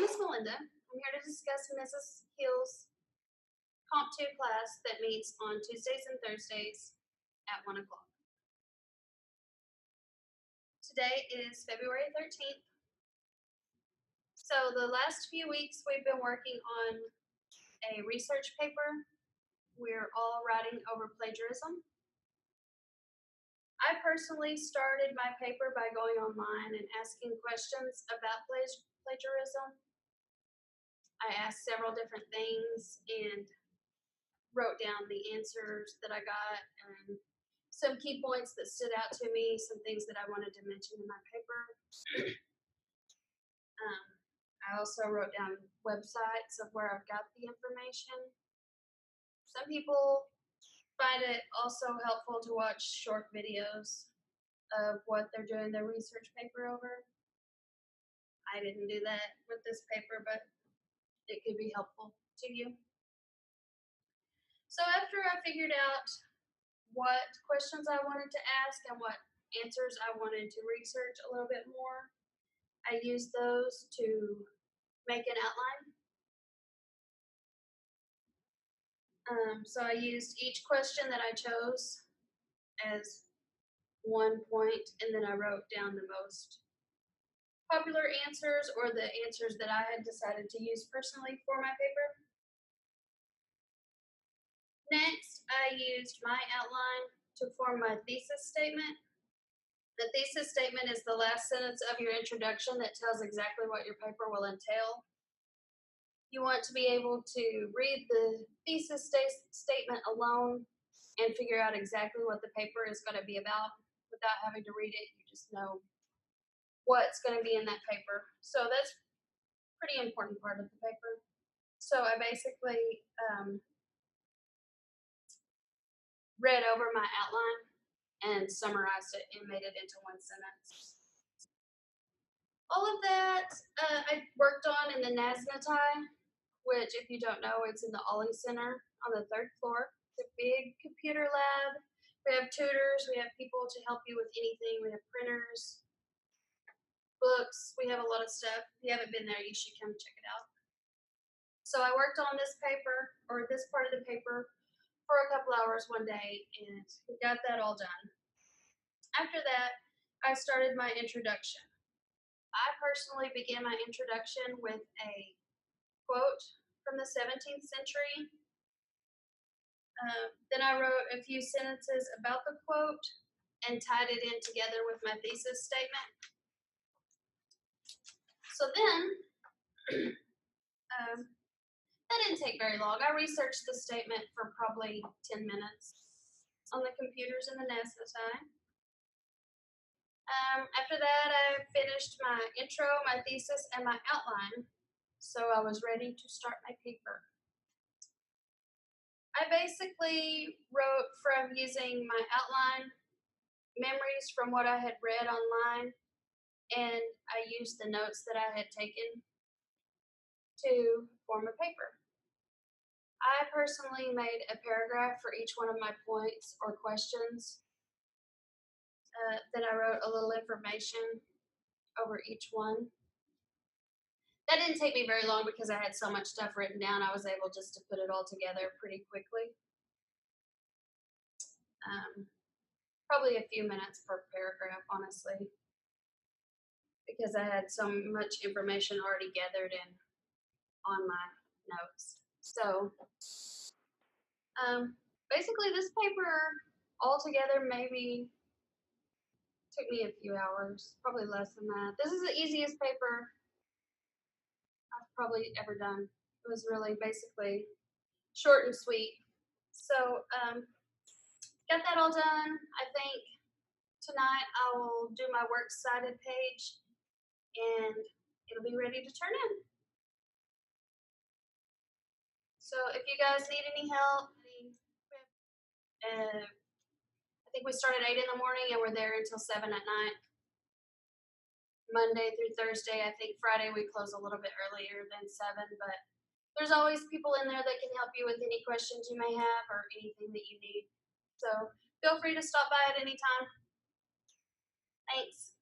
name is Melinda. I'm here to discuss Mrs. Hill's Comp 2 class that meets on Tuesdays and Thursdays at 1 o'clock. Today is February 13th. So the last few weeks we've been working on a research paper. We're all writing over plagiarism. I personally started my paper by going online and asking questions about plagiarism. I asked several different things and wrote down the answers that I got and some key points that stood out to me, some things that I wanted to mention in my paper. I also wrote down websites of where I've got the information. Some people find it also helpful to watch short videos of what they're doing their research paper over. I didn't do that with this paper, but it could be helpful to you. So after I figured out what questions I wanted to ask and what answers I wanted to research a little bit more, I used those to make an outline. So I used each question that I chose as one point, and then I wrote down the most popular answers or the answers that I had decided to use personally for my paper. Next, I used my outline to form my thesis statement. The thesis statement is the last sentence of your introduction that tells exactly what your paper will entail. You want to be able to read the thesis statement alone and figure out exactly what the paper is going to be about without having to read it. You just know what's going to be in that paper. So that's a pretty important part of the paper. So I basically read over my outline and summarized it and made it into one sentence. All of that I worked on in the NASNATI, which, if you don't know, it's in the Ollie Center on the 3rd floor. It's a big computer lab. We have tutors. We have people to help you with anything. We have printers, books. We have a lot of stuff. If you haven't been there, you should come check it out. So I worked on this paper, or this part of the paper, for a couple hours one day, and we got that all done. After that, I started my introduction. I personally began my introduction with a quote from the 17th century. Then I wrote a few sentences about the quote and tied it in together with my thesis statement. So then, that didn't take very long. I researched the statement for probably 10 minutes on the computers in the NASNATI. After that, I finished my intro, my thesis, and my outline. So I was ready to start my paper. I basically wrote from using my outline, memories from what I had read online, and I used the notes that I had taken to form a paper. I personally made a paragraph for each one of my points or questions. Then I wrote a little information over each one. That didn't take me very long because I had so much stuff written down. I was able just to put it all together pretty quickly. Probably a few minutes per paragraph, honestly, because I had so much information already gathered in on my notes. So basically this paper altogether maybe took me a few hours, probably less than that. This is the easiest paper I've probably ever done. It was really basically short and sweet. So got that all done. I think tonight I will do my works cited page and it'll be ready to turn in. So if you guys need any help, I think we start at 8 in the morning and we're there until 7 at night. Monday through Thursday. I think Friday we close a little bit earlier than 7, but there's always people in there that can help you with any questions you may have or anything that you need. So feel free to stop by at any time. Thanks.